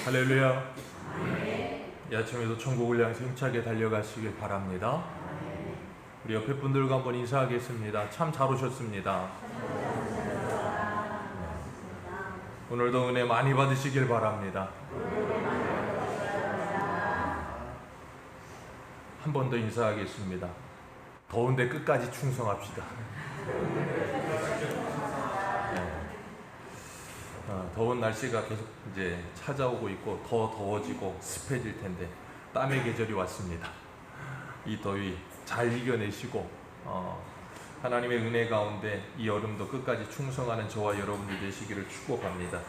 할렐루야. 이 아침에도 천국을 향해서 힘차게 달려가시길 바랍니다. 우리 옆에 분들과 한번 인사하겠습니다. 참 잘 오셨습니다. 오늘도 은혜 많이 받으시길 바랍니다. 한 번 더 인사하겠습니다. 더운데 끝까지 충성합시다. 더운 날씨가 계속 이제 찾아오고 있고 더 더워지고 습해질 텐데 땀의 계절이 왔습니다. 이 더위 잘 이겨내시고 하나님의 은혜 가운데 이 여름도 끝까지 충성하는 저와 여러분들 되시기를 축복합니다.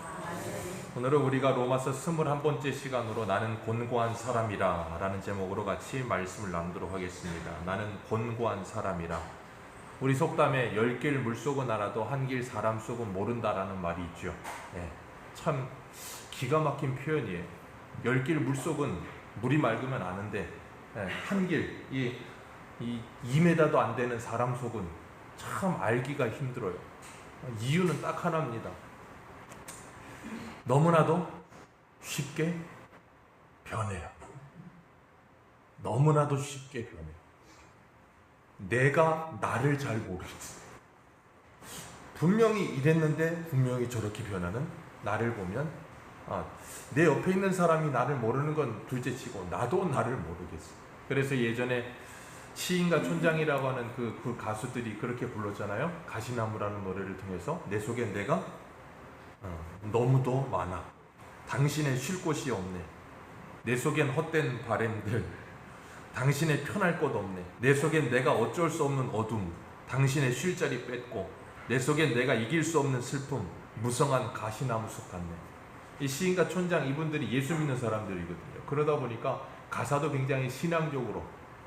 오늘은 우리가 로마서 21번째 시간으로 나는 곤고한 사람이라 라는 제목으로 같이 말씀을 나누도록 하겠습니다. 나는 곤고한 사람이라. 우리 속담에 10길 물속은 알아도 1길 사람 속은 모른다라는 말이 있죠. 참 기가 막힌 표현이에요. 10길 물속은 물이 맑으면 아는데 1길 이 2m도 안 되는 사람 속은 참 알기가 힘들어요. 이유는 딱 하나입니다. 너무나도 쉽게 변해요. 너무나도 쉽게 변해요. 내가 나를 잘 모르겠어. 분명히 이랬는데 분명히 저렇게 변하는 나를 보면 내 옆에 있는 사람이 나를 모르는 건 둘째치고 나도 나를 모르겠어. 그래서 예전에 시인과 촌장이라고 하는 그 가수들이 그렇게 불렀잖아요. 가시나무라는 노래를 통해서 내 속엔 내가 너무도 많아. 당신의 쉴 곳이 없네. 내 속엔 헛된 바램들. 당신의 편할 곳 없네. 내 속엔 내가 어쩔 수 없는 어둠. 당신의 쉴 자리 뺏고. 내 속엔 내가 이길 수 없는 슬픔. 무성한 가시나무 숲 같네. 이 시인과 촌장 이분들이 예수 믿는 사람들이거든요. 그러다 보니까 가사도 굉장히 신앙적으로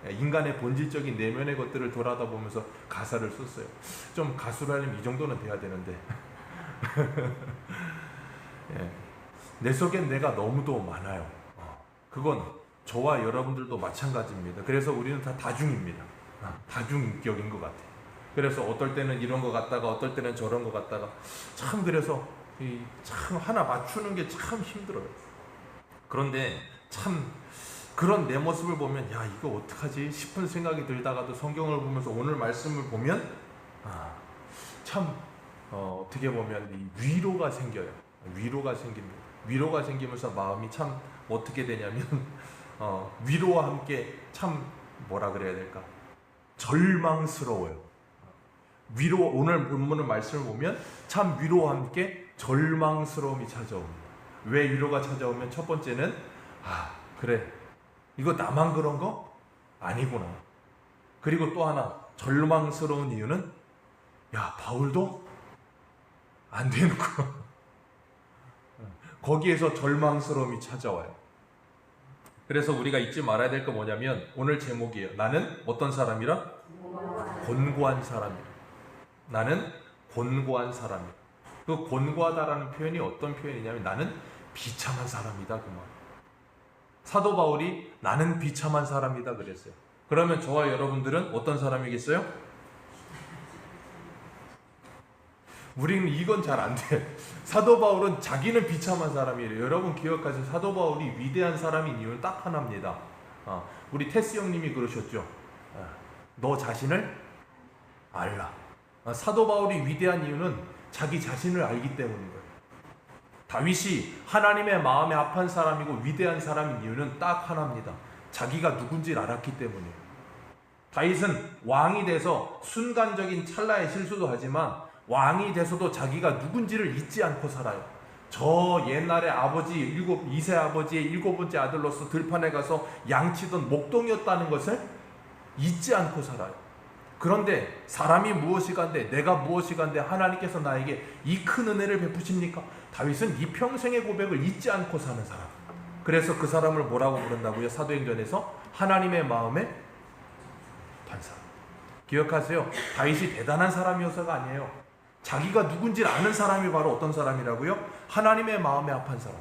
인간의 본질적인 내면의 것들을 돌아다보면서 가사를 썼어요. 좀 가수라면 이 정도는 돼야 되는데 내 속엔 내가 너무도 많아요. 그건 저와 여러분들도 마찬가지입니다. 그래서 우리는 다 다중입니다. 다중인격인 것 같아요. 그래서 어떨 때는 이런 것 같다가 어떨 때는 저런 것 같다가 참 그래서 참 하나 맞추는 게 참 힘들어요. 그런데 참 그런 내 모습을 보면 야 이거 어떡하지 싶은 생각이 들다가도 성경을 보면서 오늘 말씀을 보면 참 어떻게 보면 이 위로가 생겨요. 위로가 생깁니다. 위로가 생기면서 마음이 참 어떻게 되냐면 위로와 함께 참 뭐라 그래야 될까? 절망스러워요. 위로 오늘 본문의 말씀을 보면 참 위로와 함께 절망스러움이 찾아옵니다. 왜 위로가 찾아오면 첫 번째는 그래 이거 나만 그런 거? 아니구나. 그리고 또 하나 절망스러운 이유는 야 바울도 안 되는구나. 거기에서 절망스러움이 찾아와요. 그래서 우리가 잊지 말아야 될 거 뭐냐면 오늘 제목이에요. 나는 어떤 사람이라? 곤고한 사람이라. 나는 곤고한 사람이라. 그 곤고하다라는 표현이 어떤 표현이냐면 나는 비참한 사람이다 그 말. 사도 바울이 나는 비참한 사람이다 그랬어요. 그러면 저와 여러분들은 어떤 사람이겠어요? 우리는 이건 잘 안 돼. 사도 바울은 자기는 비참한 사람이에요. 여러분 기억하세요. 사도 바울이 위대한 사람인 이유는 딱 하나입니다. 우리 테스 형님이 그러셨죠. 너 자신을 알라. 사도 바울이 위대한 이유는 자기 자신을 알기 때문인 거예요. 다윗이 하나님의 마음에 합한 사람이고 위대한 사람인 이유는 딱 하나입니다. 자기가 누군지를 알았기 때문이에요. 다윗은 왕이 돼서 순간적인 찰나의 실수도 하지만 왕이 돼서도 자기가 누군지를 잊지 않고 살아요. 저 옛날에 아버지 2세 아버지의 7번째 아들로서 들판에 가서 양치던 목동이었다는 것을 잊지 않고 살아요. 그런데 사람이 무엇이간데 내가 무엇이간데 하나님께서 나에게 이 큰 은혜를 베푸십니까? 다윗은 이 평생의 고백을 잊지 않고 사는 사람. 그래서 그 사람을 뭐라고 부른다고요? 사도행전에서 하나님의 마음에 단 사람. 기억하세요. 다윗이 대단한 사람이어서가 아니에요. 자기가 누군지를 아는 사람이 바로 어떤 사람이라고요? 하나님의 마음에 합한 사람.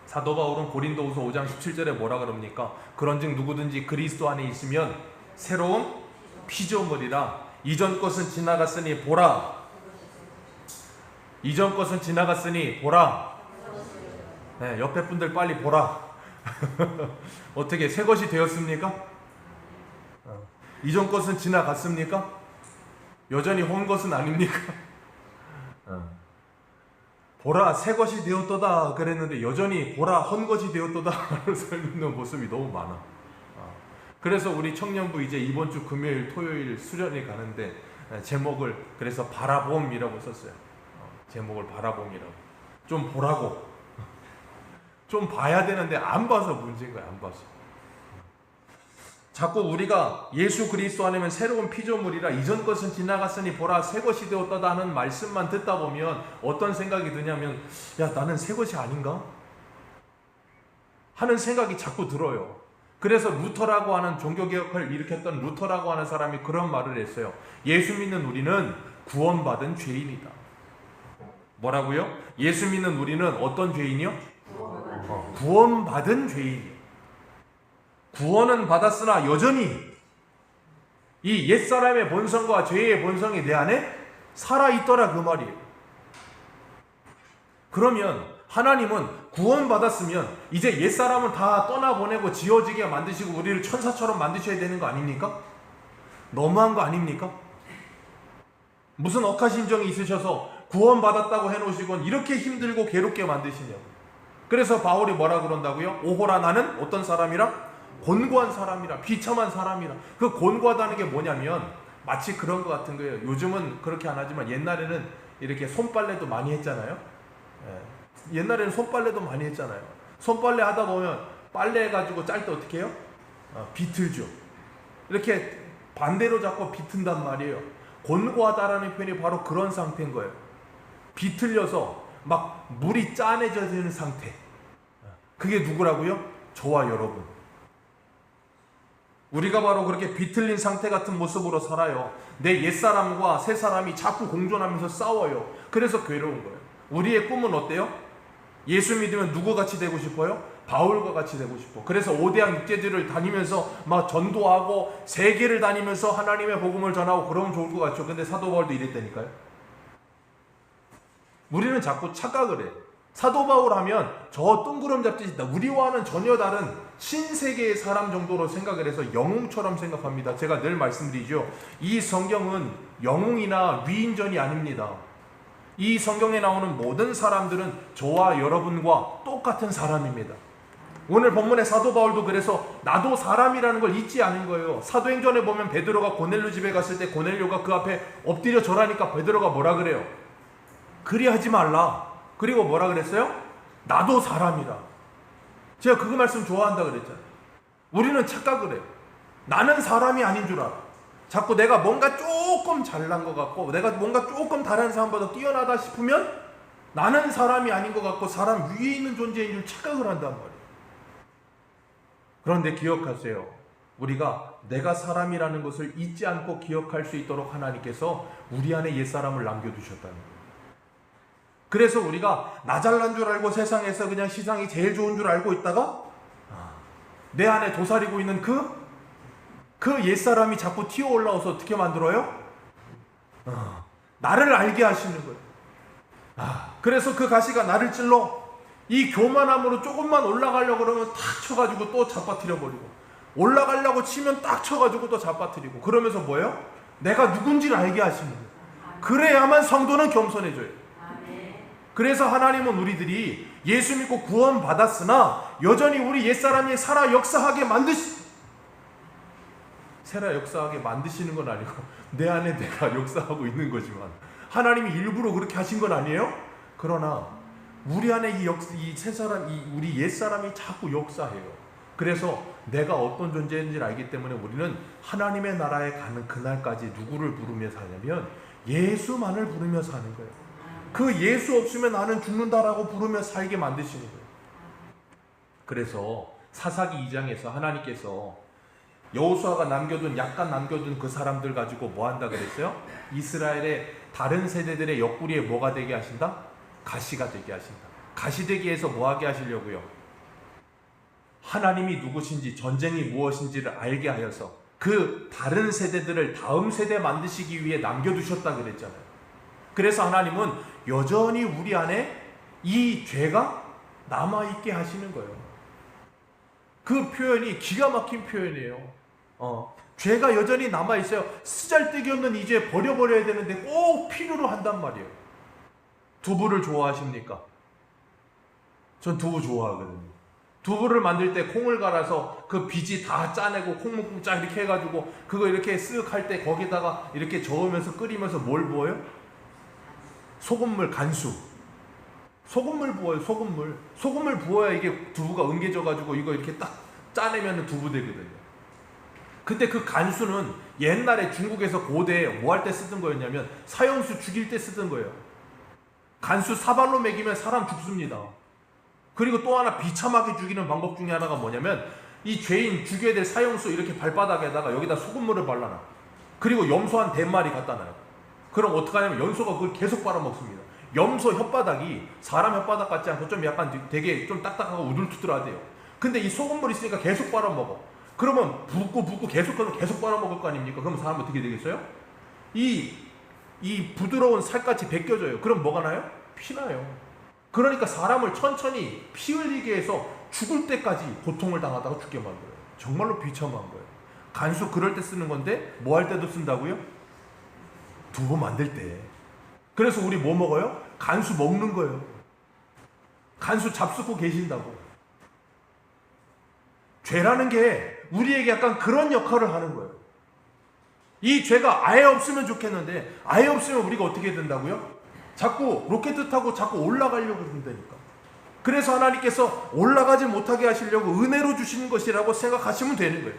사도 바울은 고린도후서 5장 17절에 뭐라 그럽니까? 그런즉 누구든지 그리스도 안에 있으면 새로운 피조물이라. 이전 것은 지나갔으니 보라. 이전 것은 지나갔으니 보라. 네, 옆에 분들 빨리 보라. 어떻게 새 것이 되었습니까? 이전 것은 지나갔습니까? 여전히 혼 것은 아닙니까? 보라 새 것이 되었도다 그랬는데 여전히 보라 헌 것이 되었도다 살는 모습이 너무 많아. 그래서 우리 청년부 이제 이번 주 금요일 토요일 수련회 가는데 제목을 그래서 바라봄이라고 썼어요. 제목을 바라봄이라고. 좀 보라고. 좀 봐야 되는데 안 봐서 문제인 거야. 안 봐서. 자꾸 우리가 예수 그리스도 안에는 새로운 피조물이라 이전 것은 지나갔으니 보라 새 것이 되었다 하는 말씀만 듣다 보면 어떤 생각이 드냐면 야 나는 새 것이 아닌가? 하는 생각이 자꾸 들어요. 그래서 루터라고 하는 종교개혁을 일으켰던 루터라고 하는 사람이 그런 말을 했어요. 예수 믿는 우리는 구원받은 죄인이다. 뭐라고요? 예수 믿는 우리는 어떤 죄인이요? 구원받은 죄인이요. 구원은 받았으나 여전히 이 옛사람의 본성과 죄의 본성이 내 안에 살아있더라 그 말이에요. 그러면 하나님은 구원받았으면 이제 옛사람은 다 떠나보내고 지워지게 만드시고 우리를 천사처럼 만드셔야 되는 거 아닙니까? 너무한 거 아닙니까? 무슨 억하심정이 있으셔서 구원받았다고 해놓으시곤 이렇게 힘들고 괴롭게 만드시냐고. 그래서 바울이 뭐라 그런다고요? 오호라 나는 어떤 사람이라? 곤고한 사람이라, 비참한 사람이라. 그 곤고하다는 게 뭐냐면 마치 그런 것 같은 거예요. 요즘은 그렇게 안 하지만 옛날에는 이렇게 손빨래도 많이 했잖아요. 옛날에는 손빨래도 많이 했잖아요. 손빨래 하다 보면 빨래 해가지고 짤 때 어떻게 해요? 비틀죠. 이렇게 반대로 잡고 비튼단 말이에요. 곤고하다라는 표현이 바로 그런 상태인 거예요. 비틀려서 막 물이 짠해져지는 상태. 그게 누구라고요? 저와 여러분. 우리가 바로 그렇게 비틀린 상태 같은 모습으로 살아요. 내 옛사람과 새사람이 자꾸 공존하면서 싸워요. 그래서 괴로운 거예요. 우리의 꿈은 어때요? 예수 믿으면 누구같이 되고 싶어요? 바울과 같이 되고 싶어. 그래서 5대양 육제들을 다니면서 막 전도하고 세계를 다니면서 하나님의 복음을 전하고 그러면 좋을 것 같죠. 근데 사도 바울도 이랬다니까요. 우리는 자꾸 착각을 해. 사도 바울 하면 저 뜬구름 잡듯이 우리와는 전혀 다른 신세계의 사람 정도로 생각을 해서 영웅처럼 생각합니다. 제가 늘 말씀드리죠. 이 성경은 영웅이나 위인전이 아닙니다. 이 성경에 나오는 모든 사람들은 저와 여러분과 똑같은 사람입니다. 오늘 본문의 사도 바울도 그래서 나도 사람이라는 걸 잊지 않은 거예요. 사도행전에 보면 베드로가 고넬료 집에 갔을 때 고넬료가 그 앞에 엎드려 절하니까 베드로가 뭐라 그래요? 그리하지 말라. 그리고 뭐라 그랬어요? 나도 사람이라. 제가 그 말씀 좋아한다 그랬잖아요. 우리는 착각을 해요. 나는 사람이 아닌 줄 알아. 자꾸 내가 뭔가 조금 잘난 것 같고 내가 뭔가 조금 다른 사람보다 뛰어나다 싶으면 나는 사람이 아닌 것 같고 사람 위에 있는 존재인 줄 착각을 한단 말이에요. 그런데 기억하세요. 우리가 내가 사람이라는 것을 잊지 않고 기억할 수 있도록 하나님께서 우리 안에 옛사람을 남겨두셨다는 거예요. 그래서 우리가 나 잘난 줄 알고 세상에서 그냥 시상이 제일 좋은 줄 알고 있다가 내 안에 도사리고 있는 그 옛사람이 자꾸 튀어 올라와서 어떻게 만들어요? 나를 알게 하시는 거예요. 그래서 그 가시가 나를 찔러 이 교만함으로 조금만 올라가려고 그러면 탁 쳐가지고 또 잡아뜨려 버리고 올라가려고 치면 딱 쳐가지고 또 잡아뜨리고 그러면서 뭐예요? 내가 누군지를 알게 하시는 거예요. 그래야만 성도는 겸손해져요. 그래서 하나님은 우리들이 예수 믿고 구원 받았으나 여전히 우리 옛사람이 살아 역사하게 만드시는 건 아니고 내 안에 내가 역사하고 있는 거지만 하나님이 일부러 그렇게 하신 건 아니에요? 그러나 우리 안에 우리 옛사람이 자꾸 역사해요. 그래서 내가 어떤 존재인지를 알기 때문에 우리는 하나님의 나라에 가는 그날까지 누구를 부르며 사냐면 예수만을 부르며 사는 거예요. 그 예수 없으면 나는 죽는다라고 부르며 살게 만드시는 거예요. 그래서 사사기 2장에서 하나님께서 여호수아가 약간 남겨둔 그 사람들 가지고 뭐 한다 그랬어요? 이스라엘의 다른 세대들의 옆구리에 뭐가 되게 하신다? 가시가 되게 하신다. 가시 되게 해서 뭐 하게 하시려고요? 하나님이 누구신지 전쟁이 무엇인지를 알게 하여서 그 다른 세대들을 다음 세대 만드시기 위해 남겨두셨다 그랬잖아요. 그래서 하나님은 여전히 우리 안에 이 죄가 남아있게 하시는 거예요. 그 표현이 기가 막힌 표현이에요. 죄가 여전히 남아있어요. 쓰잘데기 없는 이 죄 버려버려야 되는데 꼭 필요로 한단 말이에요. 두부를 좋아하십니까? 전 두부 좋아하거든요. 두부를 만들 때 콩을 갈아서 그 비지 다 짜내고 콩 쫙 이렇게 해가지고 그거 이렇게 쓱 할 때 거기다가 이렇게 저으면서 끓이면서 뭘 부어요? 소금물, 간수. 소금물 부어요. 소금물 부어야 이게 두부가 응개져가지고 이거 이렇게 딱 짜내면 두부 되거든요. 근데 그 간수는 옛날에 중국에서 고대에 뭐 할 때 쓰던 거였냐면 사형수 죽일 때 쓰던 거예요. 간수 사발로 먹이면 사람 죽습니다. 그리고 또 하나 비참하게 죽이는 방법 중에 하나가 뭐냐면 이 죄인 죽여야 될 사형수 이렇게 발바닥에다가 여기다 소금물을 발라놔. 그리고 염소 한 100마리 갖다 놔요. 그럼 어떻게 하냐면 염소가 그걸 계속 빨아먹습니다. 염소 혓바닥이 사람 혓바닥 같지 않고 좀 약간 되게 좀 딱딱하고 우둘투둘하대요. 근데 이 소금물 있으니까 계속 빨아먹어. 그러면 붓고 계속 빨아먹을 거 아닙니까? 그럼 사람 어떻게 되겠어요? 이 부드러운 살갗이 벗겨져요. 그럼 뭐가 나요? 피나요. 그러니까 사람을 천천히 피 흘리게 해서 죽을 때까지 고통을 당하다가 죽게 만들어요. 정말로 비참한 거예요. 간수 그럴 때 쓰는 건데 뭐 할 때도 쓴다고요? 두부 만들 때. 그래서 우리 뭐 먹어요? 간수 먹는 거예요. 간수 잡수고 계신다고. 죄라는 게 우리에게 약간 그런 역할을 하는 거예요. 이 죄가 아예 없으면 좋겠는데 아예 없으면 우리가 어떻게 된다고요? 자꾸 로켓 타고 자꾸 올라가려고 한다니까. 그래서 하나님께서 올라가지 못하게 하시려고 은혜로 주시는 것이라고 생각하시면 되는 거예요.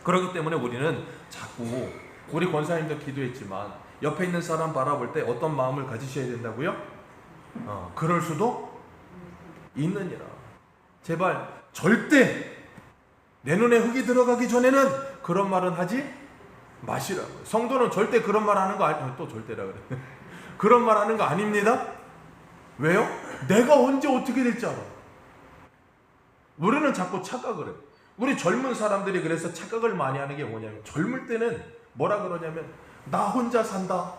그렇기 때문에 우리는 자꾸 우리 권사님도 기도했지만 옆에 있는 사람 바라볼 때 어떤 마음을 가지셔야 된다고요? 그럴 수도 있느니라. 제발 절대 내 눈에 흙이 들어가기 전에는 그런 말은 하지 마시라고요. 성도는 절대 그런 말 하는 거 아니에요. 또 절대라 그래. 그런 말 하는 거 아닙니다. 왜요? 내가 언제 어떻게 될지 알아. 우리는 자꾸 착각을 해요. 우리 젊은 사람들이 그래서 착각을 많이 하는 게 뭐냐면 젊을 때는 뭐라 그러냐면 나 혼자 산다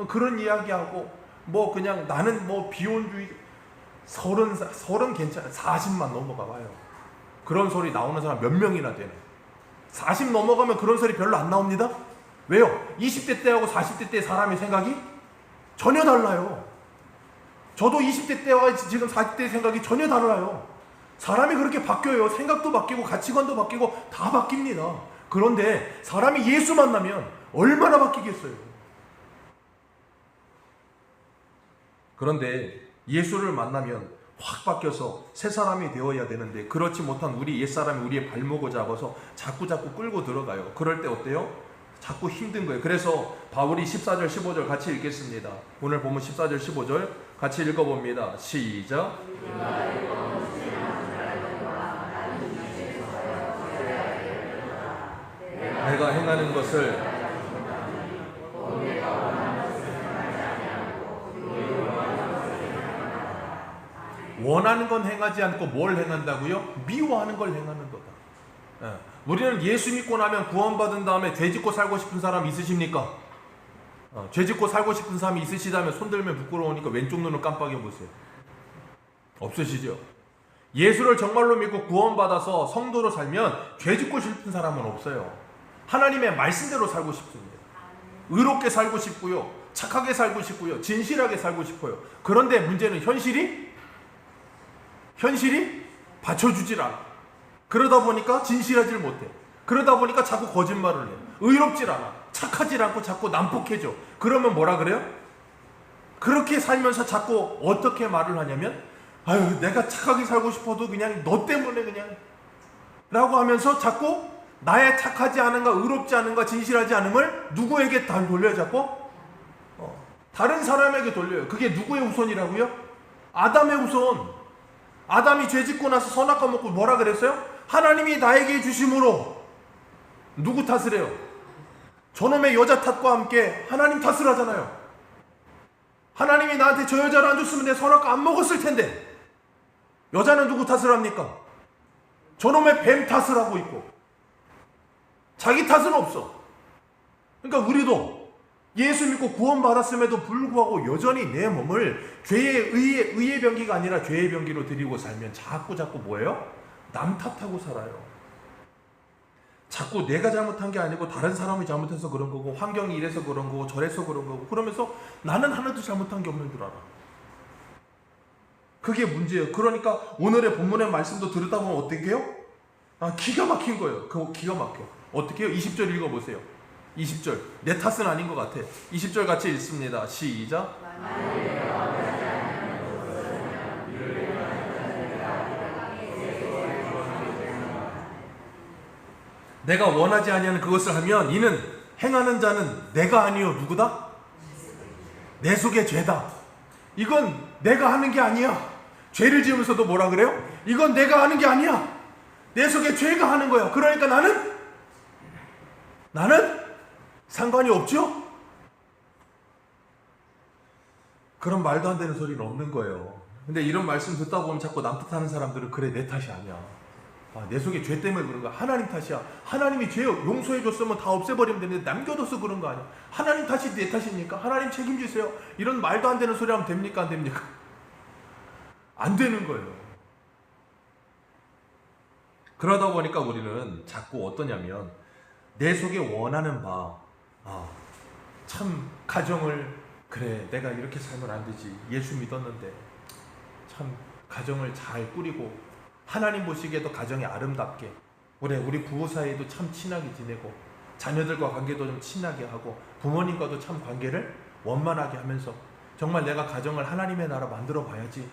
그런 이야기하고 뭐 그냥 나는 뭐 비혼주의 30 괜찮아 40만 넘어가 봐요. 그런 소리 나오는 사람 몇 명이나 되나. 40 넘어가면 그런 소리 별로 안 나옵니다. 왜요? 20대 때하고 40대 때 사람의 생각이 전혀 달라요. 저도 20대 때와 지금 40대 생각이 전혀 달라요. 사람이 그렇게 바뀌어요. 생각도 바뀌고 가치관도 바뀌고 다 바뀝니다. 그런데 사람이 예수 만나면 얼마나 바뀌겠어요. 그런데 예수를 만나면 확 바뀌어서 새 사람이 되어야 되는데 그렇지 못한 우리 옛사람이 우리의 발목을 잡아서 자꾸 끌고 들어가요. 그럴 때 어때요? 자꾸 힘든 거예요. 그래서 바울이 14절 15절 같이 읽겠습니다. 오늘 보면 14절 15절 같이 읽어봅니다. 시작. 내가 행하는 것을 원하는 건 행하지 않고 뭘 행한다고요? 미워하는 걸 행하는 거다. 우리는 예수 믿고 나면 구원받은 다음에 죄 짓고 살고 싶은 사람 있으십니까? 죄 짓고 살고 싶은 사람이 있으시다면 손 들면 부끄러우니까 왼쪽 눈을 깜빡여 보세요. 없으시죠? 예수를 정말로 믿고 구원받아서 성도로 살면 죄 짓고 싶은 사람은 없어요. 하나님의 말씀대로 살고 싶습니다. 의롭게 살고 싶고요. 착하게 살고 싶고요. 진실하게 살고 싶어요. 그런데 문제는 현실이 받쳐주질 않아. 그러다 보니까 진실하질 못해. 그러다 보니까 자꾸 거짓말을 해. 의롭질 않아. 착하질 않고 자꾸 난폭해져. 그러면 뭐라 그래요? 그렇게 살면서 자꾸 어떻게 말을 하냐면 아유 내가 착하게 살고 싶어도 그냥 너 때문에 그냥 라고 하면서 자꾸 나의 착하지 않은가 의롭지 않은가 진실하지 않음을 누구에게 다 돌려요 자꾸? 다른 사람에게 돌려요. 그게 누구의 후손이라고요? 아담의 후손. 아담이 죄 짓고 나서 선악과 먹고 뭐라 그랬어요? 하나님이 나에게 주심으로 누구 탓을 해요? 저놈의 여자 탓과 함께 하나님 탓을 하잖아요. 하나님이 나한테 저 여자를 안 줬으면 내 선악과 안 먹었을 텐데. 여자는 누구 탓을 합니까? 저놈의 뱀 탓을 하고 있고 자기 탓은 없어. 그러니까 우리도 예수 믿고 구원받았음에도 불구하고 여전히 내 몸을 죄의 의의 병기가 아니라 죄의 병기로 드리고 살면 자꾸 뭐예요? 남 탓하고 살아요. 자꾸 내가 잘못한 게 아니고 다른 사람이 잘못해서 그런 거고, 환경이 이래서 그런 거고, 저래서 그런 거고, 그러면서 나는 하나도 잘못한 게 없는 줄 알아. 그게 문제예요. 그러니까 오늘의 본문의 말씀도 들었다 보면 어떻게 해요? 기가 막힌 거예요. 그거 기가 막혀. 어떻게 해요? 20절 읽어보세요. 20절. 내 탓은 아닌 것 같아. 20절 같이 읽습니다. 시작. 내가 원하지 아니하는 그것을 하면 이는 행하는 자는 내가 아니요 누구다? 내 속의 죄다. 이건 내가 하는 게 아니야. 죄를 지으면서도 뭐라 그래요? 이건 내가 하는 게 아니야. 내 속에 죄가 하는 거야. 그러니까 나는 상관이 없죠? 그런 말도 안 되는 소리는 없는 거예요. 근데 이런 말씀 듣다 보면 자꾸 남 탓하는 사람들은 그래 내 탓이 아니야. 내 속에 죄 때문에 그런 거야. 하나님 탓이야. 하나님이 죄 용서해 줬으면 다 없애버리면 되는데 남겨둬서 그런 거 아니야. 하나님 탓이 내 탓입니까? 하나님 책임지세요. 이런 말도 안 되는 소리 하면 됩니까? 안 됩니까? 안 되는 거예요. 그러다 보니까 우리는 자꾸 어떠냐면 내 속에 원하는 바, 참 가정을 그래 내가 이렇게 살면 안 되지. 예수 믿었는데 참 가정을 잘 꾸리고 하나님 보시기에도 가정이 아름답게 우리 부부 사이에도 참 친하게 지내고 자녀들과 관계도 좀 친하게 하고 부모님과도 참 관계를 원만하게 하면서 정말 내가 가정을 하나님의 나라 만들어 봐야지.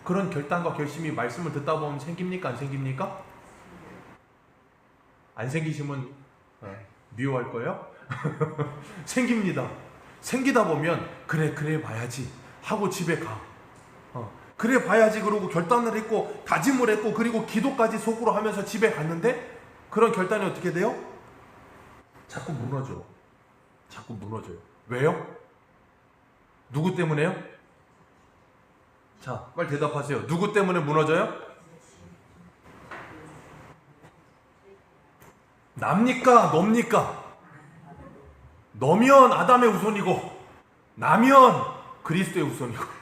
그런 결단과 결심이 말씀을 듣다 보면 생깁니까? 안 생깁니까? 안 생기시면 미워할 거예요? 생깁니다. 생기다 보면 그래 봐야지 하고 집에 가. 그래 봐야지 그러고 결단을 했고 다짐을 했고 그리고 기도까지 속으로 하면서 집에 갔는데 그런 결단이 어떻게 돼요? 자꾸 무너져요. 왜요? 누구 때문에요? 자, 빨리 대답하세요. 누구 때문에 무너져요? 납니까? 넙니까? 너면 아담의 후손이고 나면 그리스도의 후손이고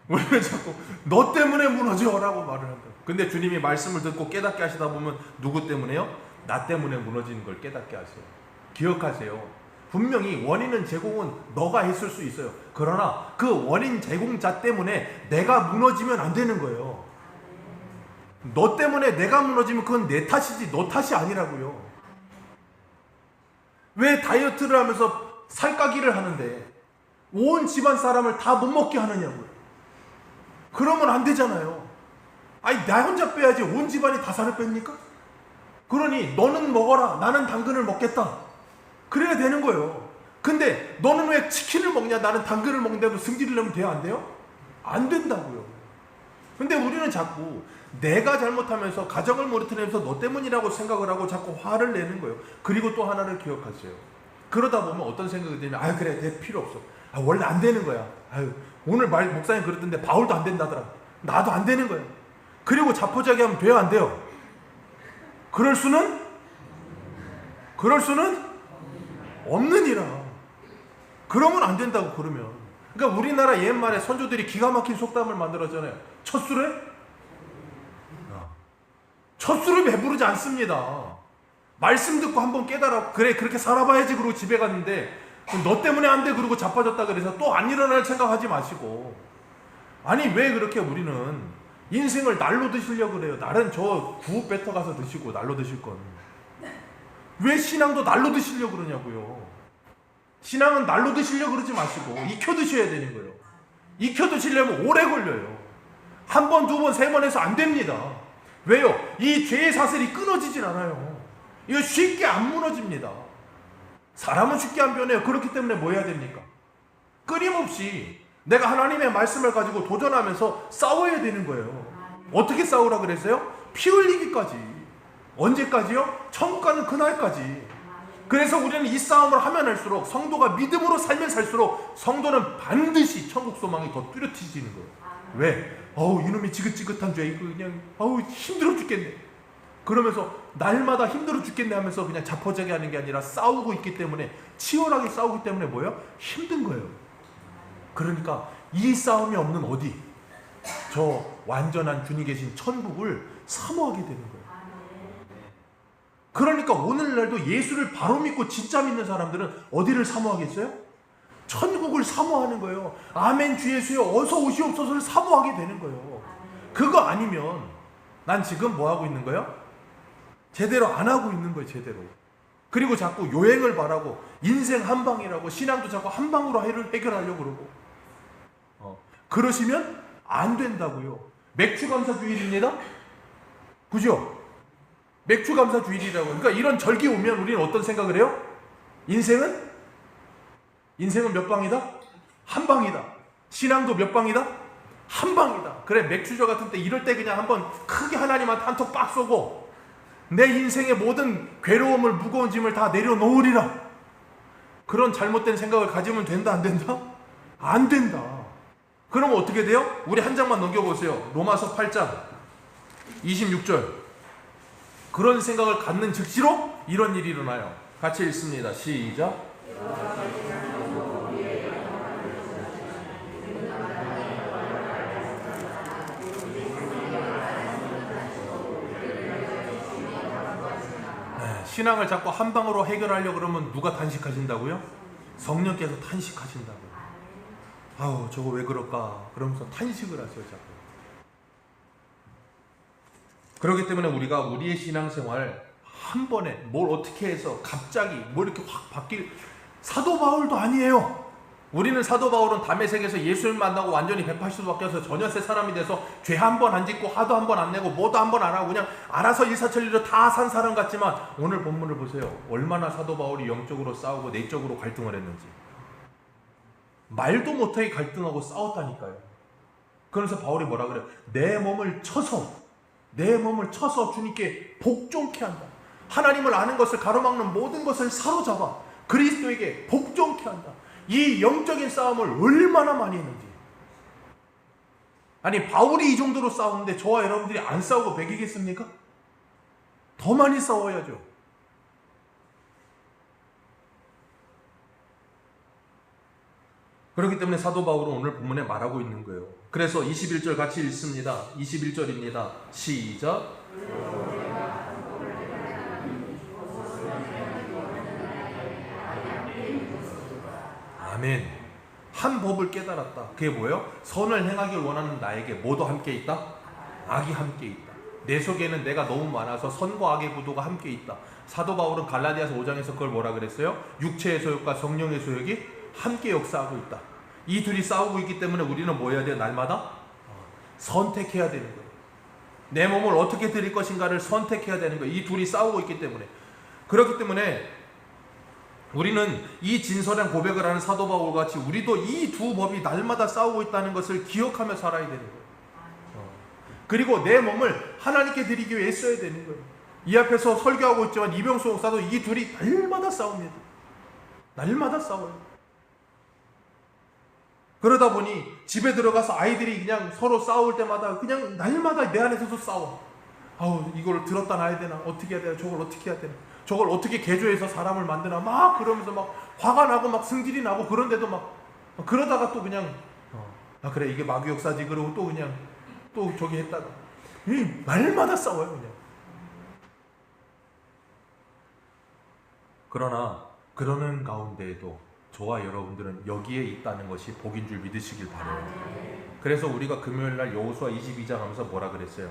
우리는 자꾸 너 때문에 무너져 라고 말을 한다. 근데 주님이 말씀을 듣고 깨닫게 하시다 보면 누구 때문에요? 나 때문에 무너지는 걸 깨닫게 하세요. 기억하세요. 분명히 원인은 제공은 너가 했을 수 있어요. 그러나 그 원인 제공자 때문에 내가 무너지면 안 되는 거예요. 너 때문에 내가 무너지면 그건 내 탓이지 너 탓이 아니라고요. 왜 다이어트를 하면서 살까기를 하는데 온 집안 사람을 다 못 먹게 하느냐고요. 그러면 안 되잖아요. 나 혼자 빼야지 온 집안이 다 살을 뺍니까? 그러니 너는 먹어라 나는 당근을 먹겠다. 그래야 되는 거예요. 근데 너는 왜 치킨을 먹냐 나는 당근을 먹는다고 승질을 내면 돼요? 안 돼요? 안 된다고요. 근데 우리는 자꾸 내가 잘못하면서 가정을 무너뜨리면서 너 때문이라고 생각을 하고 자꾸 화를 내는 거예요. 그리고 또 하나를 기억하세요. 그러다 보면 어떤 생각이 들면 그래 내 필요 없어. 원래 안 되는 거야. 오늘 목사님 그랬던데 바울도 안 된다더라. 나도 안 되는 거야. 그리고 자포자기 하면 돼요? 안 돼요? 그럴 수는 없느니라. 그러면 안 된다고. 그러니까 우리나라 옛말에 선조들이 기가 막힌 속담을 만들었잖아요. 첫술을 배부르지 않습니다. 말씀 듣고 한번 깨달아 그래 그렇게 살아봐야지 그러고 집에 갔는데 너 때문에 안 돼 그러고 자빠졌다 그래서 또 안 일어날 생각하지 마시고. 왜 그렇게 우리는 인생을 날로 드시려고 그래요. 날은 저 구우 뱉어 가서 드시고 날로 드실 건. 왜 신앙도 날로 드시려고 그러냐고요. 신앙은 날로 드시려고 그러지 마시고 익혀 드셔야 되는 거예요. 익혀 드시려면 오래 걸려요. 한 번, 두 번, 세 번 해서 안 됩니다. 왜요? 이 죄의 사슬이 끊어지질 않아요. 이거 쉽게 안 무너집니다. 사람은 쉽게 안 변해요. 그렇기 때문에 뭐 해야 됩니까? 끊임없이 내가 하나님의 말씀을 가지고 도전하면서 싸워야 되는 거예요. 어떻게 싸우라 그랬어요? 피 흘리기까지. 언제까지요? 천국 가는 그날까지. 그래서 우리는 이 싸움을 하면 할수록 성도가 믿음으로 살면 살수록 성도는 반드시 천국 소망이 더 뚜렷해지는 거예요. 왜? 이놈의 지긋지긋한 죄 그냥 힘들어 죽겠네. 그러면서 날마다 힘들어 죽겠네 하면서 그냥 자포자기 하는 게 아니라 싸우고 있기 때문에, 치열하게 싸우기 때문에 뭐예요? 힘든 거예요. 그러니까 이 싸움이 없는 어디, 저 완전한 주님 계신 천국을 사모하게 되는 거예요. 그러니까 오늘날도 예수를 바로 믿고 진짜 믿는 사람들은 어디를 사모하겠어요? 천국을 사모하는 거예요. 아멘 주 예수여 어서 오시옵소서를 사모하게 되는 거예요. 그거 아니면 난 지금 뭐 하고 있는 거예요? 제대로 안 하고 있는 거예요. 제대로. 그리고 자꾸 요행을 바라고 인생 한방이라고 신앙도 자꾸 한방으로 해결하려고 그러고 그러시면 안 된다고요. 맥주감사 주일입니다. 그죠? 맥주감사 주일이라고. 그러니까 이런 절기 오면 우리는 어떤 생각을 해요? 인생은 몇 방이다? 한 방이다. 신앙도 몇 방이다? 한 방이다. 그래, 맥주저 같은 때 이럴 때 그냥 한번 크게 하나님한테 한턱 빡 쏘고 내 인생의 모든 괴로움을, 무거운 짐을 다 내려놓으리라. 그런 잘못된 생각을 가지면 된다, 안 된다? 안 된다. 그러면 어떻게 돼요? 우리 한 장만 넘겨보세요. 로마서 8장 26절. 그런 생각을 갖는 즉시로 이런 일이 일어나요. 같이 읽습니다. 시작. 신앙을 자꾸 한 방으로 해결하려고 그러면 누가 탄식하신다고요? 성령께서 탄식하신다고요. 아우 저거 왜 그럴까? 그러면서 탄식을 하세요. 자꾸. 그렇기 때문에 우리가 우리의 신앙생활 한 번에 뭘 어떻게 해서 갑자기 뭐 이렇게 확 바뀔, 사도 바울도 아니에요. 우리는 사도 바울은 다메섹에서 예수를 만나고 완전히 180도 바뀌어서 전혀 새 사람이 돼서 죄 한 번 안 짓고 화도 한 번 안 내고 뭐도 한 번 안 하고 그냥 알아서 일사천리로 다 산 사람 같지만, 오늘 본문을 보세요. 얼마나 사도 바울이 영적으로 싸우고 내적으로 갈등을 했는지. 말도 못하게 갈등하고 싸웠다니까요. 그래서 바울이 뭐라 그래요? 내 몸을 쳐서 주님께 복종케 한다. 하나님을 아는 것을 가로막는 모든 것을 사로잡아 그리스도에게 복종케 한다. 이 영적인 싸움을 얼마나 많이 했는지. 아니 바울이 이 정도로 싸우는데 저와 여러분들이 안 싸우고 배기겠습니까? 더 많이 싸워야죠. 그렇기 때문에 사도 바울은 오늘 본문에 말하고 있는 거예요. 그래서 21절 같이 읽습니다. 21절입니다. 시작. 아멘. 한 법을 깨달았다. 그게 뭐예요? 선을 행하길 원하는 나에게 뭐도 함께 있다? 악이 함께 있다. 내 속에는 내가 너무 많아서 선과 악의 구도가 함께 있다. 사도 바울은 갈라디아서 5장에서 그걸 뭐라 그랬어요? 육체의 소욕과 성령의 소욕이 함께 역사하고 있다. 이 둘이 싸우고 있기 때문에 우리는 뭐 해야 돼요? 날마다 선택해야 되는 거예요. 내 몸을 어떻게 드릴 것인가를 선택해야 되는 거예요. 이 둘이 싸우고 있기 때문에. 그렇기 때문에 우리는 이 진솔한 고백을 하는 사도 바울 같이 우리도 이 두 법이 날마다 싸우고 있다는 것을 기억하며 살아야 되는 거예요. 그리고 내 몸을 하나님께 드리기 위해 써야 되는 거예요. 이 앞에서 설교하고 있지만 이병수 목사도 이 둘이 날마다 싸웁니다. 날마다 싸워요. 그러다 보니 집에 들어가서 아이들이 그냥 서로 싸울 때마다 그냥 날마다 내 안에서도 싸워. 아우 이걸 들었다 놔야 되나? 어떻게 해야 되나? 저걸 어떻게 해야 되나? 저걸 어떻게 개조해서 사람을 만드나? 막 그러면서 막 화가 나고 막 승질이 나고, 그런데도 막 그러다가 또 그냥 아 그래 이게 마귀 역사지 그러고 또 그냥 또 저기 했다가 말마다 싸워요 그냥. 그러나 그러는 가운데에도 저와 여러분들은 여기에 있다는 것이 복인 줄 믿으시길 바라요. 그래서 우리가 금요일날 여호수아 22장 하면서 뭐라 그랬어요?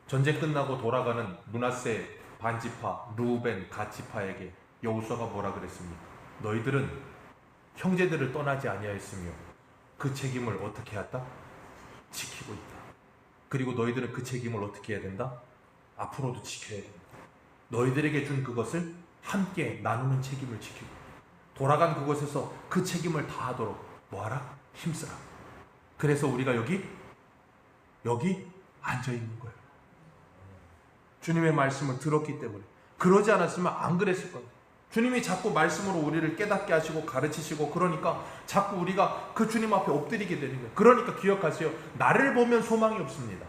전쟁 끝나고 돌아가는 므낫세 반지파, 루벤, 갓지파에게 여호수아가 뭐라 그랬습니까? 너희들은 형제들을 떠나지 아니하였으며 그 책임을 어떻게 했다? 지키고 있다. 그리고 너희들은 그 책임을 어떻게 해야 된다? 앞으로도 지켜야 된다. 너희들에게 준 그것을 함께 나누는 책임을 지키고, 돌아간 그곳에서 그 책임을 다하도록 뭐하라? 힘쓰라. 그래서 우리가 여기 앉아있는 거예요. 주님의 말씀을 들었기 때문에. 그러지 않았으면 안 그랬을 겁니다. 주님이 자꾸 말씀으로 우리를 깨닫게 하시고 가르치시고, 그러니까 자꾸 우리가 그 주님 앞에 엎드리게 되는 거예요. 그러니까 기억하세요. 나를 보면 소망이 없습니다.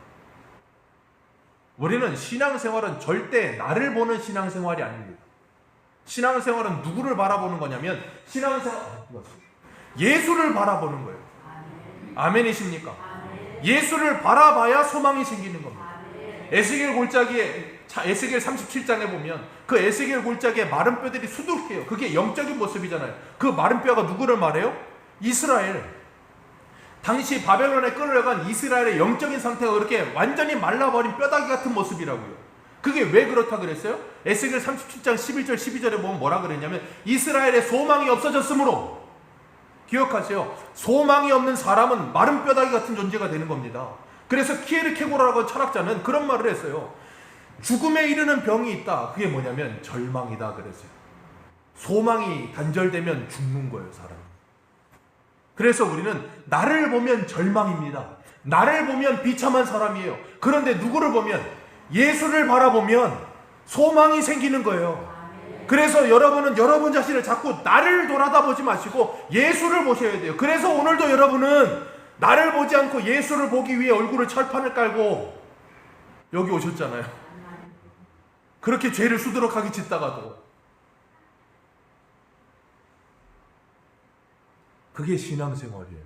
우리는 신앙생활은 절대 나를 보는 신앙생활이 아닙니다. 신앙생활은 누구를 바라보는 거냐면 예수를 바라보는 거예요. 아멘이십니까? 예수를 바라봐야 소망이 생기는 겁니다. 에스겔 37장에 보면 그 에스겔 골짜기에 마른 뼈들이 수두룩해요. 그게 영적인 모습이잖아요. 그 마른 뼈가 누구를 말해요? 이스라엘. 당시 바벨론에 끌려간 이스라엘의 영적인 상태가 그렇게 완전히 말라버린 뼈다귀 같은 모습이라고요. 그게 왜 그렇다 그랬어요? 에스겔 37장 11절 12절에 보면 뭐라 그랬냐면 이스라엘의 소망이 없어졌으므로, 기억하세요. 소망이 없는 사람은 마른 뼈다귀 같은 존재가 되는 겁니다. 그래서 키에르케고라고 철학자는 그런 말을 했어요. 죽음에 이르는 병이 있다. 그게 뭐냐면 절망이다 그랬어요. 소망이 단절되면 죽는 거예요, 사람이. 그래서 우리는 나를 보면 절망입니다. 나를 보면 비참한 사람이에요. 그런데 누구를 보면, 예수를 바라보면 소망이 생기는 거예요. 그래서 여러분은 여러분 자신을 자꾸 나를 돌아다보지 마시고 예수를 보셔야 돼요. 그래서 오늘도 여러분은 나를 보지 않고 예수를 보기 위해 얼굴을 철판을 깔고 여기 오셨잖아요. 그렇게 죄를 수두룩하게 짓다가도. 그게 신앙생활이에요.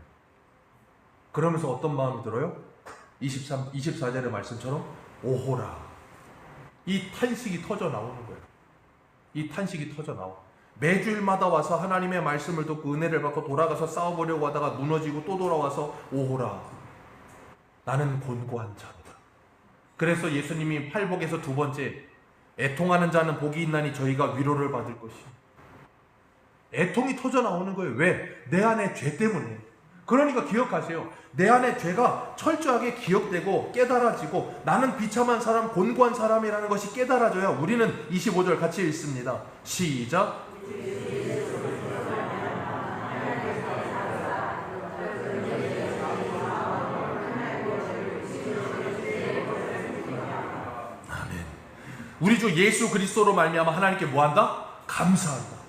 그러면서 어떤 마음이 들어요? 24절의 말씀처럼 오호라. 이 탄식이 터져 나오는 거예요. 이 탄식이 터져 나와. 매주일마다 와서 하나님의 말씀을 듣고 은혜를 받고 돌아가서 싸워보려고 하다가 무너지고 또 돌아와서 오호라. 나는 곤고한 자다. 그래서 예수님이 팔복에서 두 번째, 애통하는 자는 복이 있나니 저희가 위로를 받을 것이. 애통이 터져 나오는 거예요. 왜? 내 안에 죄 때문에. 그러니까 기억하세요. 내 안에 죄가 철저하게 기억되고 깨달아지고 나는 비참한 사람, 곤고한 사람이라는 것이 깨달아져야 우리는 25절 같이 읽습니다. 시작. 아멘. 우리 주 예수 그리스도로 말미암아 하나님께 뭐한다? 감사한다.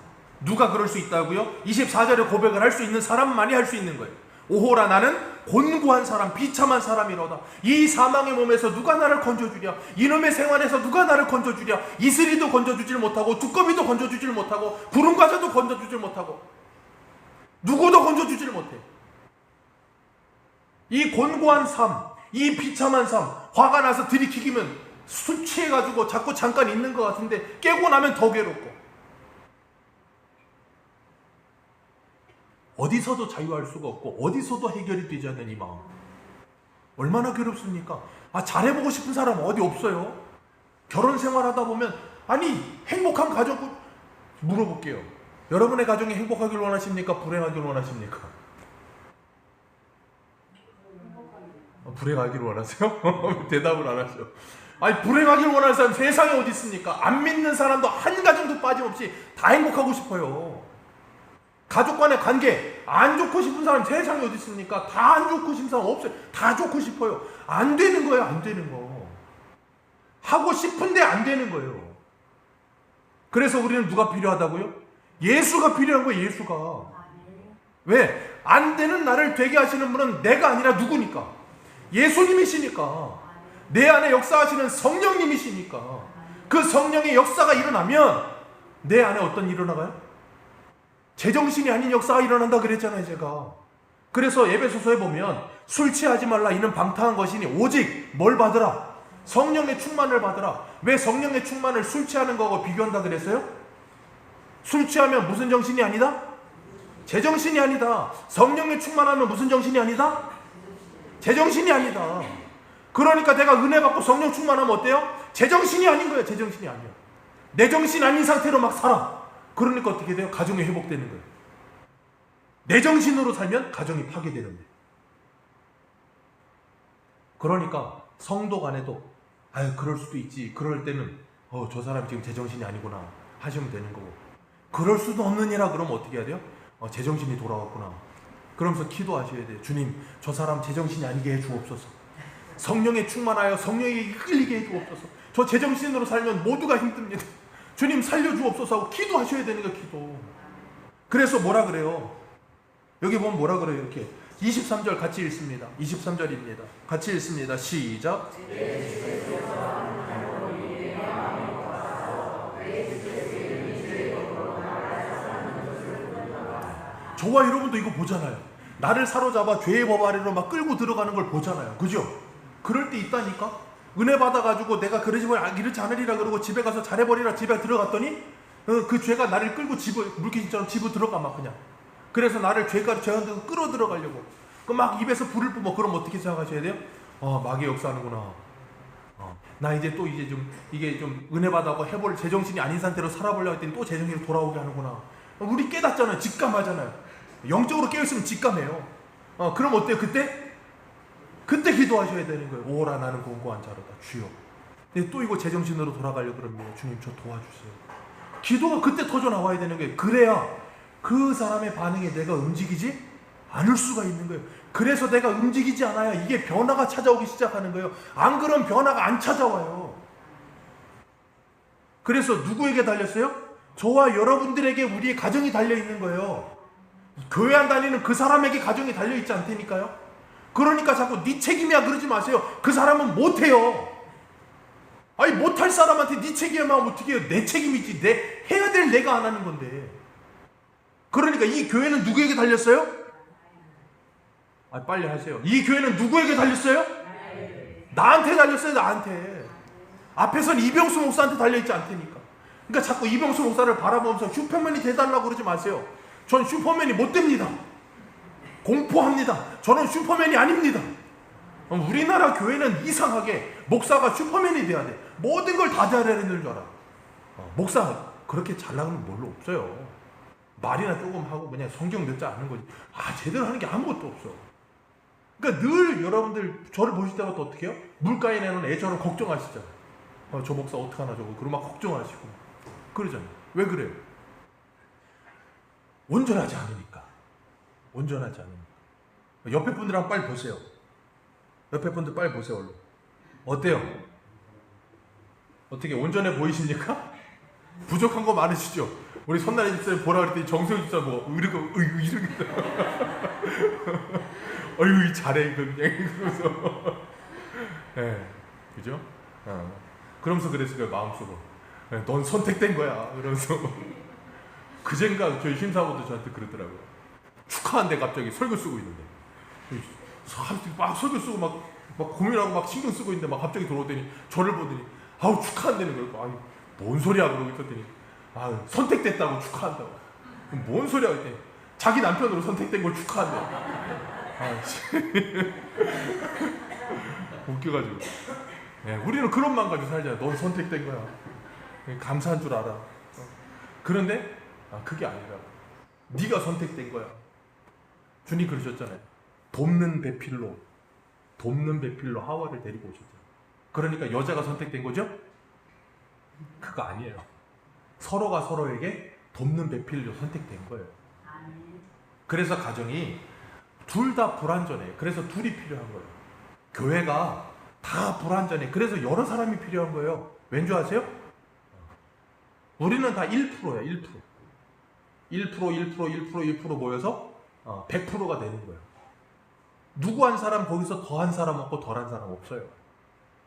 누가 그럴 수 있다고요? 24절에 고백을 할 수 있는 사람만이 할 수 있는 거예요. 오호라 나는 곤고한 사람, 비참한 사람이로다. 이 사망의 몸에서 누가 나를 건져주랴? 이놈의 생활에서 누가 나를 건져주랴? 이슬이도 건져주질 못하고 두꺼비도 건져주질 못하고 구름과자도 건져주질 못하고 누구도 건져주질 못해. 이 곤고한 삶, 이 비참한 삶, 화가 나서 들이키기면 술 취해가지고 자꾸 잠깐 있는 것 같은데 깨고 나면 더 괴롭고 어디서도 자유할 수가 없고 어디서도 해결이 되지 않는 이 마음, 얼마나 괴롭습니까? 잘해보고 싶은 사람 어디 없어요? 결혼 생활하다 보면 행복한 가족 물어볼게요. 여러분의 가정이 행복하길 원하십니까? 불행하길 원하십니까? 불행하길 원하세요? 대답을 안 하죠. 불행하길 원하는 사람 세상에 어디 있습니까? 안 믿는 사람도 한 가정도 빠짐없이 다 행복하고 싶어요. 가족 간의 관계 안 좋고 싶은 사람 세상에 어디 있습니까? 다 안 좋고 싶은 사람 없어요. 다 좋고 싶어요. 안 되는 거예요. 안 되는 거. 하고 싶은데 안 되는 거예요. 그래서 우리는 누가 필요하다고요? 예수가 필요한 거예요. 예수가. 왜? 안 되는 나를 되게 하시는 분은 내가 아니라 누구니까? 예수님이시니까. 내 안에 역사하시는 성령님이시니까. 그 성령의 역사가 일어나면 내 안에 어떤 일이 일어나가요? 제정신이 아닌 역사가 일어난다 그랬잖아요, 제가. 그래서 에베소서에 보면 술 취하지 말라 이는 방탕한 것이니 오직 뭘 받으라? 성령의 충만을 받으라. 왜 성령의 충만을 술 취하는 거하고 비교한다 그랬어요? 술 취하면 무슨 정신이 아니다? 제정신이 아니다. 성령의 충만하면 무슨 정신이 아니다? 제정신이 아니다. 그러니까 내가 은혜 받고 성령 충만하면 어때요? 제정신이 아닌 거예요. 제정신이 아니야. 내 정신 아닌 상태로 막 살아. 그러니까 어떻게 돼요? 가정이 회복되는 거예요. 내 정신으로 살면 가정이 파괴되는데. 그러니까 성도 간에도 그럴 수도 있지. 그럴 때는 저 사람 지금 제정신이 아니구나 하시면 되는 거고, 그럴 수도 없느니라 그러면 어떻게 해야 돼요? 제정신이 돌아왔구나. 그러면서 기도하셔야 돼요. 주님, 저 사람 제정신이 아니게 해 주옵소서. 성령에 충만하여 성령에게 이끌리게 해 주옵소서. 저 제정신으로 살면 모두가 힘듭니다. 주님 살려주옵소서 하고 기도하셔야 되는 거예요. 기도. 그래서 뭐라 그래요? 여기 보면 뭐라 그래요? 이렇게 23절 같이 읽습니다. 23절입니다. 같이 읽습니다. 시작. 저와 여러분도 이거 보잖아요. 나를 사로잡아 죄의 법 아래로 막 끌고 들어가는 걸 보잖아요. 그죠? 그럴 때 있다니까. 은혜 받아가지고 내가 이렇지 않으리라 그러고 집에 가서 잘해버리라 집에 들어갔더니 그 죄가 나를 끌고 물귀신처럼 집어 들어가 막 그냥. 그래서 나를 죄가 죄한테 끌어 들어가려고. 그 막 입에서 불을 뿜어. 그럼 어떻게 생각하셔야 돼요? 마귀의 역사하는구나. 나 이제 이게 좀 은혜 받아고 해볼 제정신이 아닌 상태로 살아보려고 했더니 또 제정신으로 돌아오게 하는구나. 우리 깨닫잖아요. 직감하잖아요. 영적으로 깨어있으면 직감해요. 그럼 어때요? 그때 기도하셔야 되는 거예요. 오라 나는 공고한 자로다 주여. 근데 또 이거 제정신으로 돌아가려고 그러면 주님 저 도와주세요. 기도가 그때 터져 나와야 되는 거예요. 그래야 그 사람의 반응에 내가 움직이지 않을 수가 있는 거예요. 그래서 내가 움직이지 않아야 이게 변화가 찾아오기 시작하는 거예요. 안 그러면 변화가 안 찾아와요. 그래서 누구에게 달렸어요? 저와 여러분들에게 우리의 가정이 달려있는 거예요. 교회 안 다니는 그 사람에게 가정이 달려있지 않다니까요. 그러니까 자꾸 네 책임이야 그러지 마세요. 그 사람은 못해요. 아니 못할 사람한테 네 책임이면 어떻게 해요? 내 책임이지. 해야 될 내가 안 하는 건데. 그러니까 이 교회는 누구에게 달렸어요? 빨리 하세요. 이 교회는 누구에게 달렸어요? 나한테 달렸어요. 나한테. 앞에선 이병수 목사한테 달려있지 않다니까. 그러니까 자꾸 이병수 목사를 바라보면서 슈퍼맨이 돼달라고 그러지 마세요. 전 슈퍼맨이 못 됩니다. 공포합니다. 저는 슈퍼맨이 아닙니다. 우리나라 교회는 이상하게 목사가 슈퍼맨이 돼야 돼. 모든 걸 다 잘해야 되는 줄 알아. 목사 그렇게 잘나가는 게 별로 없어요. 말이나 조금 하고 그냥 성경 몇 자 아는 거지. 제대로 하는 게 아무것도 없어. 그러니까 늘 여러분들 저를 보실 때마다 어떻게 해요? 물가에 내놓은 애처럼 걱정하시잖아요. 저 목사 어떡하나 저거. 그러고 막 걱정하시고 그러잖아요. 왜 그래요? 온전하지 않으니까. 온전하지 않으니까. 옆에 분들랑 빨리 보세요. 옆에 분들 빨리 보세요. 얼른. 어때요? 어떻게 온전해 보이십니까? 부족한 거 많으시죠? 우리 선나리 집사님 보라 그랬더니 정세훈 집사님 이러고 어이구 잘해 이거 그냥 이러면서 네, 그죠? 그러면서 그랬을 거예요 마음속으로. 넌 선택된 거야 그러면서. 그젠가 저희 심사부도 저한테 그러더라고요. 축하한데 갑자기 설교 쓰고 있는데 막 설교 쓰고 막 고민하고 막 신경 쓰고 있는데 막 갑자기 들어오더니 저를 보더니 축하한다는 거예요. 뭔 소리야 그러고 있었더니 선택됐다고 축하한다고. 뭔 소리야 그랬더니 자기 남편으로 선택된 걸 축하한다고. 웃겨가지고. 우리는 그런 마음 가지고 살잖아. 넌 선택된 거야. 감사한 줄 알아. 그런데 그게 아니라 네가 선택된 거야. 주님 그러셨잖아요. 돕는 배필로 하와를 데리고 오셨잖아요. 그러니까 여자가 선택된 거죠? 그거 아니에요. 서로가 서로에게 돕는 배필로 선택된 거예요. 그래서 가정이 둘 다 불완전해요. 그래서 둘이 필요한 거예요. 교회가 다 불완전해. 그래서 여러 사람이 필요한 거예요. 왠지 아세요? 우리는 다 1%예요. 1% 모여서 100%가 되는 거예요. 누구 한 사람 거기서 더한 사람 없고 덜한 사람 없어요.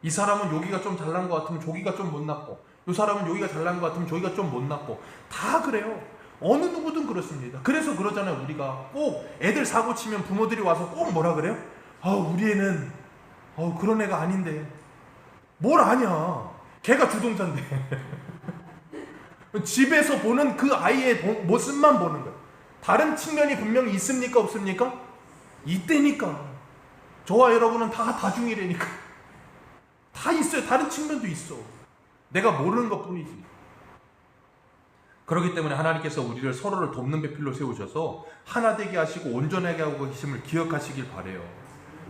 이 사람은 여기가 좀 잘난 것 같으면 저기가 좀 못났고, 이 사람은 여기가 잘난 것 같으면 저기가 좀 못났고, 다 그래요. 어느 누구든 그렇습니다. 그래서 그러잖아요. 우리가 꼭 애들 사고 치면 부모들이 와서 꼭 뭐라 그래요? 우리 애는 그런 애가 아닌데. 뭘 아냐? 걔가 주동자인데. 집에서 보는 그 아이의 모습만 보는 거예요. 다른 측면이 분명히 있습니까? 없습니까? 이때니까. 저와 여러분은 다 다중이라니까. 다 있어요. 다른 측면도 있어. 내가 모르는 것 뿐이지. 그렇기 때문에 하나님께서 우리를 서로를 돕는 배필로 세우셔서 하나 되게 하시고 온전하게 하고 계심을 기억하시길 바래요.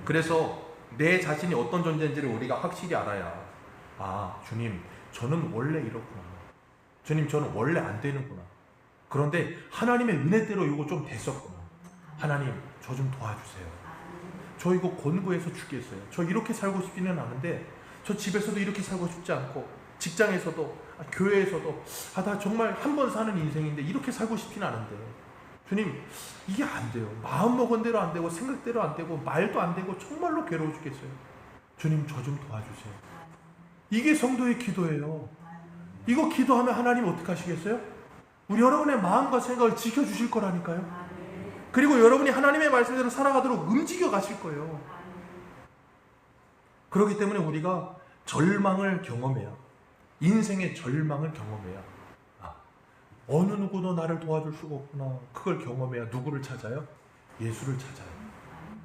그래서 내 자신이 어떤 존재인지를 우리가 확실히 알아야, 주님 저는 원래 이렇구나. 주님 저는 원래 안 되는구나. 그런데 하나님의 은혜대로 이거 좀 됐었구나. 하나님 저 좀 도와주세요. 저 이거 곤고해서 죽겠어요. 저 이렇게 살고 싶지는 않은데, 저 집에서도 이렇게 살고 싶지 않고, 직장에서도, 교회에서도 나 정말 한 번 사는 인생인데 이렇게 살고 싶진 않은데, 주님 이게 안 돼요. 마음 먹은 대로 안 되고, 생각대로 안 되고, 말도 안 되고, 정말로 괴로워 죽겠어요. 주님 저 좀 도와주세요. 이게 성도의 기도예요. 이거 기도하면 하나님 어떻게 하시겠어요? 우리 여러분의 마음과 생각을 지켜주실 거라니까요. 그리고 여러분이 하나님의 말씀대로 살아가도록 움직여 가실 거예요. 그렇기 때문에 우리가 절망을 경험해야, 인생의 절망을 경험해야, 어느 누구도 나를 도와줄 수가 없구나, 그걸 경험해야 누구를 찾아요? 예수를 찾아요.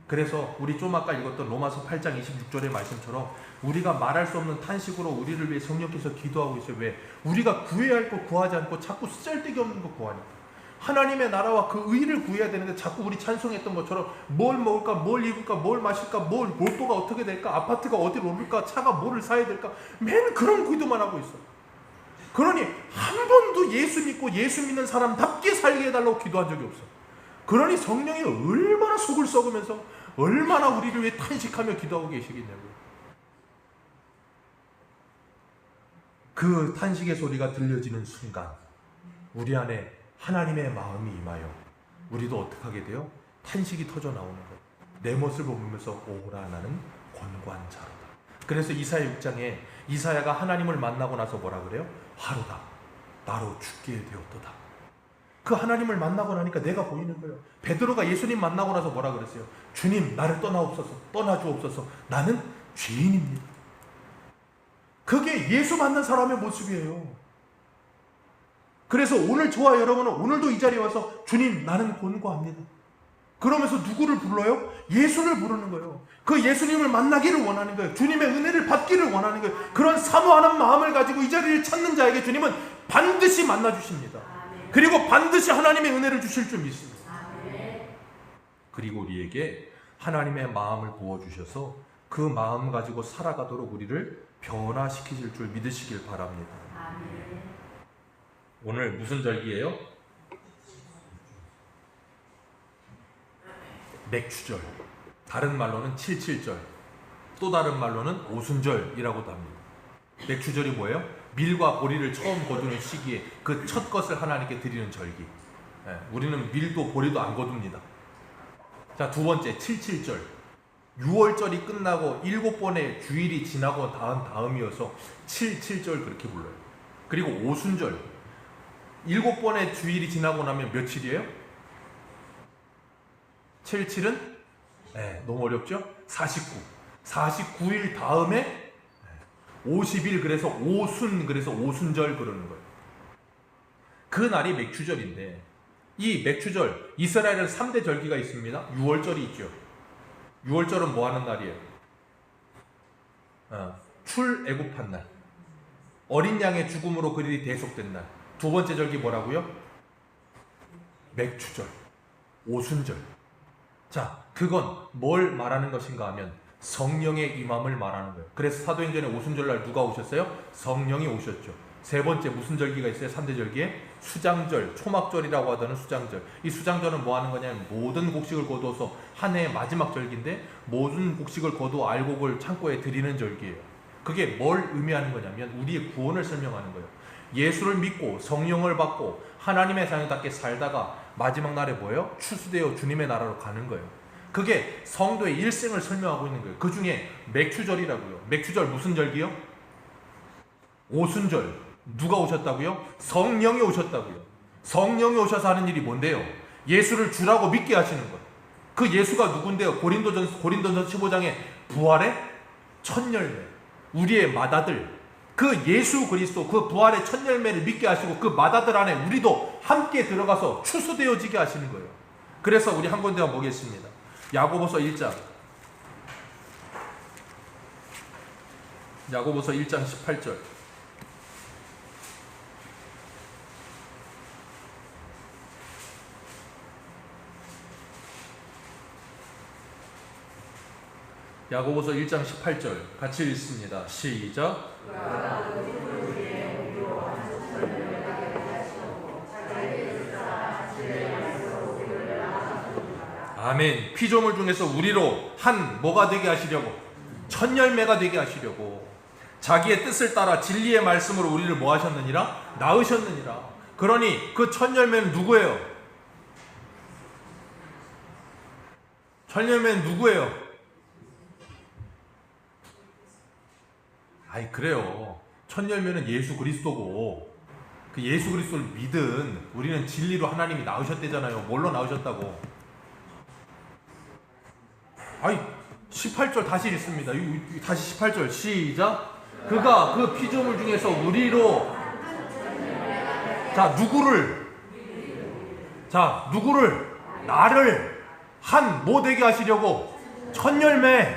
그래서 우리 좀 아까 읽었던 로마서 8장 26절의 말씀처럼 우리가 말할 수 없는 탄식으로 우리를 위해 성령께서 기도하고 있어요. 왜? 우리가 구해야 할 거 구하지 않고 자꾸 쓰잘데기 없는 거 구하니까. 하나님의 나라와 그 의를 구해야 되는데 자꾸 우리 찬송했던 것처럼 뭘 먹을까, 뭘 입을까, 뭘 마실까, 로또가 어떻게 될까, 아파트가 어디로 오를까, 차가 뭐를 사야 될까, 맨 그런 기도만 하고 있어. 그러니 한 번도 예수 믿고 예수 믿는 사람답게 살게 해달라고 기도한 적이 없어. 그러니 성령이 얼마나 속을 썩으면서 얼마나 우리를 위해 탄식하며 기도하고 계시겠냐고요. 그 탄식의 소리가 들려지는 순간 우리 안에 하나님의 마음이 임하여 우리도 어떻게 하게 돼요? 탄식이 터져 나오는 거예요. 내 모습을 보면서 오라 나는 권고한 자로다. 그래서 이사야 6장에 이사야가 하나님을 만나고 나서 뭐라 그래요? 하루다 나로 죽게 되었도다. 그 하나님을 만나고 나니까 내가 보이는 거예요. 베드로가 예수님 만나고 나서 뭐라 그랬어요? 주님 나를 떠나주옵소서 나는 죄인입니다. 그게 예수 만난 사람의 모습이에요. 그래서 오늘 저와 여러분은 오늘도 이 자리에 와서 주님 나는 권고합니다. 그러면서 누구를 불러요? 예수를 부르는 거예요. 그 예수님을 만나기를 원하는 거예요. 주님의 은혜를 받기를 원하는 거예요. 그런 사모하는 마음을 가지고 이 자리를 찾는 자에게 주님은 반드시 만나주십니다. 그리고 반드시 하나님의 은혜를 주실 줄 믿습니다. 그리고 우리에게 하나님의 마음을 부어주셔서 그 마음 가지고 살아가도록 우리를 변화시키실 줄 믿으시길 바랍니다. 오늘 무슨 절기예요? 맥추절, 다른 말로는 77절, 또 다른 말로는 오순절이라고도 합니다. 맥추절이 뭐예요? 밀과 보리를 처음 거두는 시기에 그 첫 것을 하나님께 드리는 절기. 우리는 밀도 보리도 안 거둡니다. 자, 두 번째 77절, 6월절이 끝나고 7번의 주일이 지나고 다음이어서 77절 그렇게 불러요. 그리고 오순절, 7번의 주일이 지나고 나면 며칠이에요? 77은? 너무 어렵죠? 49일 다음에 50일, 그래서 오순절 그러는 거예요. 그 날이 맥추절인데, 이 맥추절, 이스라엘은 3대 절기가 있습니다. 6월절이 있죠. 6월절은 뭐 하는 날이에요? 출애굽한 날, 어린 양의 죽음으로 그들이 대속된 날. 두 번째 절기 뭐라고요? 맥추절, 오순절. 자, 그건 뭘 말하는 것인가 하면 성령의 임함을 말하는 거예요. 그래서 사도행전에 오순절날 누가 오셨어요? 성령이 오셨죠. 세 번째 무슨 절기가 있어요? 3대 절기에 수장절, 초막절이라고 하던 수장절. 이 수장절은 뭐 하는 거냐면 모든 곡식을 거두어서 한 해의 마지막 절기인데 모든 곡식을 거두어 알곡을 창고에 드리는 절기예요. 그게 뭘 의미하는 거냐면 우리의 구원을 설명하는 거예요. 예수를 믿고 성령을 받고 하나님의 자녀답게 살다가 마지막 날에 뭐예요? 추수되어 주님의 나라로 가는 거예요. 그게 성도의 일생을 설명하고 있는 거예요. 그 중에 맥추절이라고요. 맥추절 무슨 절기요? 오순절. 누가 오셨다고요? 성령이 오셨다고요. 성령이 오셔서 하는 일이 뭔데요? 예수를 주라고 믿게 하시는 거예요. 그 예수가 누군데요? 고린도전서 15장에 부활의 첫 열매, 우리의 맏아들, 그 예수 그리스도, 그 부활의 첫 열매를 믿게 하시고 그 맏아들 안에 우리도 함께 들어가서 추수되어지게 하시는 거예요. 그래서 우리 한 군데만 보겠습니다. 야고보서 1장 18절. 야고보서 1장 18절 같이 읽습니다. 시작. 아멘. 피조물 중에서 우리로 한 뭐가 되게 하시려고? 첫 열매가 되게 하시려고 자기의 뜻을 따라 진리의 말씀으로 우리를 뭐 하셨느니라? 낳으셨느니라. 그러니 그 첫 열매는 누구예요? 첫 열매는 누구예요? 아이, 그래요. 첫 열매는 예수 그리스도고, 그 예수 그리스도를 믿은 우리는 진리로 하나님이 낳으셨대잖아요. 뭘로 낳으셨다고? 아이 18절 다시 읽습니다. 다시 18절 시작. 그가 그 피조물 중에서 우리로 누구를 나를 한 뭐 되게 하시려고 첫 열매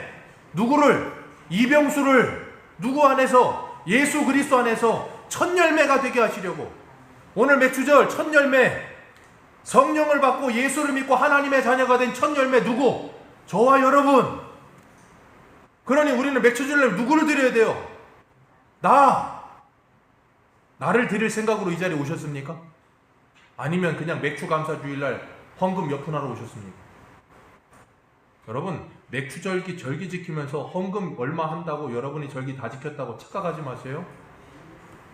누구를 이병수를 누구 안에서 예수 그리스도 안에서 첫 열매가 되게 하시려고. 오늘 맥주절 첫 열매 성령을 받고 예수를 믿고 하나님의 자녀가 된 첫 열매 누구? 저와 여러분. 그러니 우리는 맥주절에 누구를 드려야 돼요? 나를 드릴 생각으로 이 자리에 오셨습니까? 아니면 그냥 맥주 감사 주일날 헌금 몇 푼 하러 오셨습니까? 여러분 맥주절기 절기 지키면서 헌금 얼마 한다고 여러분이 절기 다 지켰다고 착각하지 마세요.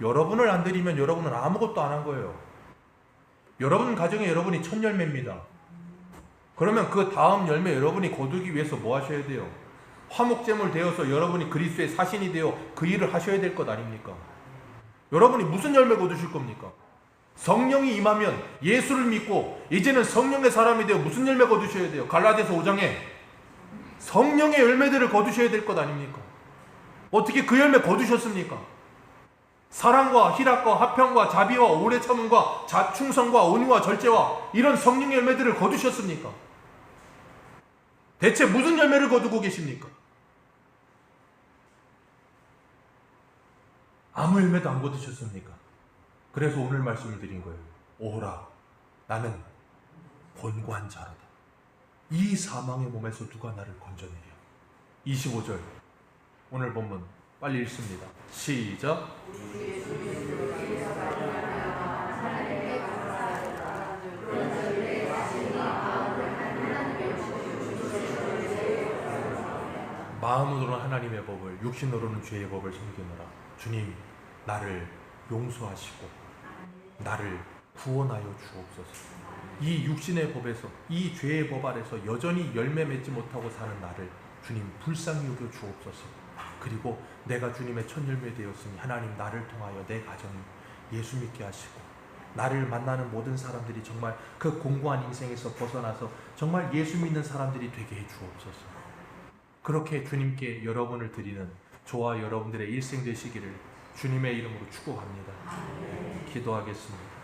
여러분을 안 드리면 여러분은 아무것도 안 한 거예요. 여러분 가정에 여러분이 첫 열매입니다. 그러면 그 다음 열매 여러분이 거두기 위해서 뭐 하셔야 돼요? 화목제물 되어서 여러분이 그리스도의 사신이 되어 그 일을 하셔야 될 것 아닙니까? 여러분이 무슨 열매 거두실 겁니까? 성령이 임하면 예수를 믿고 이제는 성령의 사람이 되어 무슨 열매 거두셔야 돼요? 갈라디아서 5장에 성령의 열매들을 거두셔야 될 것 아닙니까? 어떻게 그 열매 거두셨습니까? 사랑과 희락과 화평과 자비와 오래 참음과 충성과 온유와 절제와 이런 성령의 열매들을 거두셨습니까? 대체 무슨 열매를 거두고 계십니까? 아무 열매도 안 거두셨습니까? 그래서 오늘 말씀을 드린 거예요. 오라, 나는 권고한 자로다. 이 사망의 몸에서 누가 나를 건져내려. 25절 오늘 본문 빨리 읽습니다. 시작. 마음으로는 하나님의 법을 육신으로는 죄의 법을 섬기노라. 주님 나를 용서하시고 나를 구원하여 주옵소서. 이 육신의 법에서 이 죄의 법 아래서 여전히 열매 맺지 못하고 사는 나를 주님 불쌍히 여겨 주옵소서. 그리고 내가 주님의 첫 열매 되었으니 하나님 나를 통하여 내 가정이 예수 믿게 하시고 나를 만나는 모든 사람들이 정말 그 공고한 인생에서 벗어나서 정말 예수 믿는 사람들이 되게 해 주옵소서. 그렇게 주님께 여러분을 드리는 저와 여러분들의 일생 되시기를 주님의 이름으로 축복합니다. 기도하겠습니다.